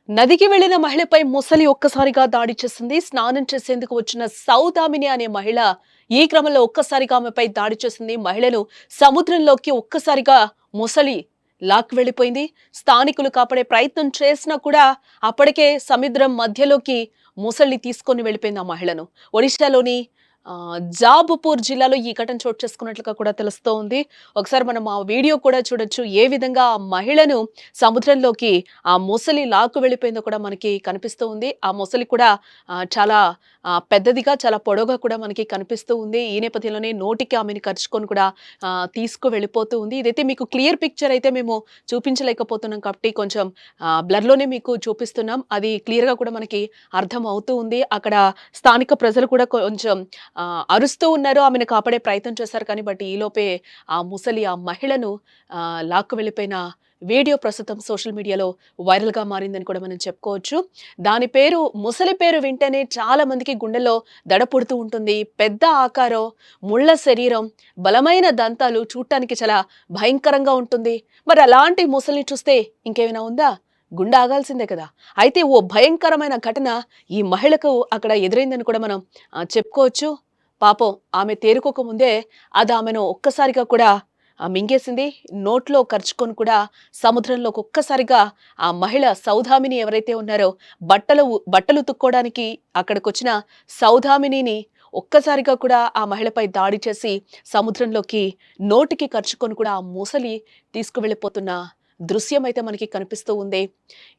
నదికి వెళ్లిన మహిళపై ముసలి ఒక్కసారిగా దాడి చేసింది. స్నానం చేసేందుకు వచ్చిన సౌదామిని అనే మహిళ ఈ క్రమంలో ఒక్కసారిగా ఆమెపై దాడి చేసింది. మహిళను సముద్రంలోకి ఒక్కసారిగా ముసలి లాక్కి వెళ్లిపోయింది. స్థానికులు కాపాడే ప్రయత్నం చేసినా కూడా అప్పటికే సముద్రం మధ్యలోకి ముసలిని తీసుకొని వెళ్లిపోయింది ఆ మహిళను. ఒడిశాలోని జాబుపూర్ జిల్లాలో ఈ ఘటన చోటు చేసుకున్నట్లుగా కూడా తెలుస్తోంది. ఒకసారి మనం ఆ వీడియో కూడా చూడొచ్చు. ఏ విధంగా ఆ మహిళను సముద్రంలోకి ఆ ముసలి లాక్కు వెళ్ళిపోయిందో కూడా మనకి కనిపిస్తూ ఉంది. ఆ ముసలి కూడా చాలా పెద్దదిగా, చాలా పొడవుగా కూడా మనకి కనిపిస్తూ ఉంది. ఈ నేపథ్యంలోనే నోటికి ఆమెను కరుచుకొని కూడా తీసుకు వెళ్ళిపోతూ ఉంది. ఇదైతే మీకు క్లియర్ పిక్చర్ అయితే మేము చూపించలేకపోతున్నాం కాబట్టి కొంచెం బ్లర్‌లోనే మీకు చూపిస్తున్నాం. అది క్లియర్‌గా కూడా మనకి అర్థం అవుతూ ఉంది. అక్కడ స్థానిక ప్రజలు కూడా కొంచెం అరుస్తూ ఉన్నారు. ఆమెను కాపాడే ప్రయత్నం చేశారు కానీ ఈలోపే ఆ ముసలి ఆ మహిళను లాక్కు వెళ్ళిపోయిన వీడియో ప్రస్తుతం సోషల్ మీడియాలో వైరల్‌గా మారిందని కూడా మనం చెప్పుకోవచ్చు. దాని పేరు ముసలి పేరు వింటేనే చాలా మందికి గుండెల్లో దడ పుడుతూ ఉంటుంది. పెద్ద ఆకారం, ముళ్ళ శరీరం, బలమైన దంతాలు చూడటానికి చాలా భయంకరంగా ఉంటుంది. మరి అలాంటి ముసలిని చూస్తే ఇంకేమైనా ఉందా? గుండె ఆగాల్సిందే కదా! అయితే ఓ భయంకరమైన ఘటన ఈ మహిళకు అక్కడ ఎదురైందని కూడా మనం చెప్పుకోవచ్చు. పాపం ఆమె తేరుకోక ముందే అది ఆమెను ఒక్కసారిగా కూడా మింగేసింది. నోట్లో కరుచుకొని కూడా సముద్రంలోకి ఒక్కసారిగా ఆ మహిళ సౌదామిని ఎవరైతే ఉన్నారో బట్టలు ఉతుక్కోవడానికి అక్కడికొచ్చిన సౌదామినిని ఒక్కసారిగా కూడా ఆ మహిళపై దాడి చేసి సముద్రంలోకి నోటికి కరుచుకొని కూడా ఆ ముసలి తీసుకువెళ్ళిపోతున్న దృశ్యం అయితే మనకి కనిపిస్తూ ఉంది.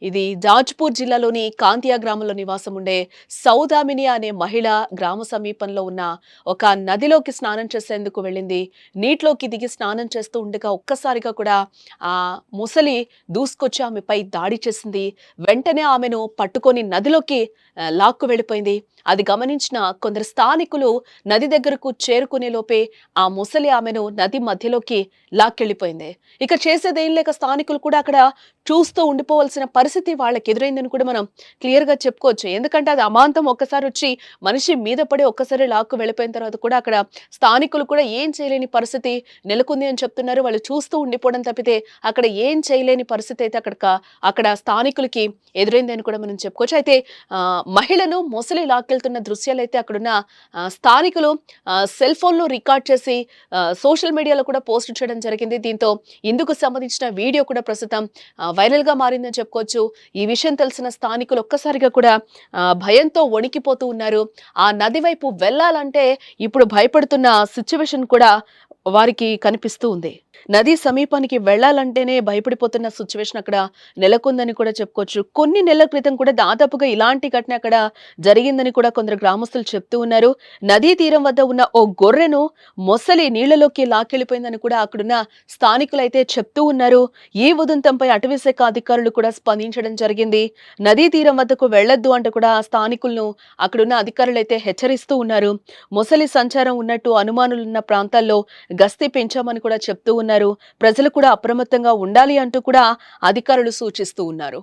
ఇది జాజ్పూర్ జిల్లాలోని కాంతియా గ్రామంలో నివాసం ఉండే సౌదామిని అనే మహిళ గ్రామ సమీపంలో ఉన్న ఒక నదిలోకి స్నానం చేసేందుకు వెళ్ళింది. నీటిలోకి దిగి స్నానం చేస్తూ ఉండగా ఒక్కసారిగా కూడా ఆ ముసలి దూసుకొచ్చి ఆమెపై దాడి చేసింది. వెంటనే ఆమెను పట్టుకొని నదిలోకి లాక్కు వెళ్ళిపోయింది. అది గమనించిన కొందరు స్థానికులు నది దగ్గరకు చేరుకునే లోపే ఆ ముసలి ఆమెను నది మధ్యలోకి లాక్కెళ్ళిపోయింది. ఇక చేసేదేం లేక స్థానికులు కూడా అక్కడ చూస్తూ ఉండిపోవాల్సిన పరిస్థితి వాళ్ళకి ఎదురైందని కూడా మనం క్లియర్‌గా చెప్పుకోవచ్చు. ఎందుకంటే అది అమాంతం ఒక్కసారి వచ్చి మనిషి మీద పడి ఒక్కసారి లాక్కు వెళ్ళిపోయిన తర్వాత కూడా అక్కడ స్థానికులు కూడా ఏం చేయలేని పరిస్థితి నెలకొంది అని చెప్తున్నారు. వాళ్ళు చూస్తూ ఉండిపోవడం తప్పితే అక్కడ ఏం చేయలేని పరిస్థితి అయితే అక్కడ స్థానికులకి ఎదురైందని కూడా మనం చెప్పుకోవచ్చు. అయితే మహిళను ముసలి లాక్కెళ్తున్న దృశ్యాలైతే అక్కడున్న స్థానికులు సెల్ ఫోన్‌లో రికార్డ్ చేసి సోషల్ మీడియాలో కూడా పోస్ట్ చేయడం జరిగింది. దీంతో ఇందుకు సంబంధించిన వీడియో కూడా ప్రస్తుతం వైరల్‌గా మారిందని చెప్పుకోవచ్చు. ఈ విషయం తెలిసిన స్థానికులు ఒక్కసారిగా కూడా భయంతో వణికిపోతూ ఉన్నారు. ఆ నది వైపు వెళ్ళాలంటే ఇప్పుడు భయపడుతున్న సిట్యుయేషన్ కూడా వారికి కనిపిస్తూ ఉంది. నది సమీపానికి వెళ్లాలంటేనే భయపడిపోతున్న సిట్యుయేషన్ అక్కడ నెలకొందని కూడా చెప్పుకోవచ్చు. కొన్ని నెలల క్రితం కూడా దాదాపుగా ఇలాంటి ఘటన అక్కడ జరిగిందని కూడా కొందరు గ్రామస్తులు చెప్తూ ఉన్నారు. నదీ తీరం వద్ద ఉన్న ఓ గొర్రెను మొసలి నీళ్లలోకి లాక్కెళ్లిపోయిందని కూడా అక్కడున్న స్థానికులైతే చెప్తూ ఉన్నారు. ఈ ఉదంతంపై అటవీశాఖ అధికారులు కూడా స్పందించడం జరిగింది. నదీ తీరం వద్దకు వెళ్లొద్దు అంటూ కూడా స్థానికులను అక్కడున్న అధికారులైతే హెచ్చరిస్తూ ఉన్నారు. మొసలి సంచారం ఉన్నట్టు అనుమానులున్న ప్రాంతాల్లో గస్తీ పెంచామని కూడా చెప్తూ ఉన్నారు. ప్రజలు కూడా అప్రమత్తంగా ఉండాలి అంటూ కూడా అధికారులు సూచిస్తూ ఉన్నారు.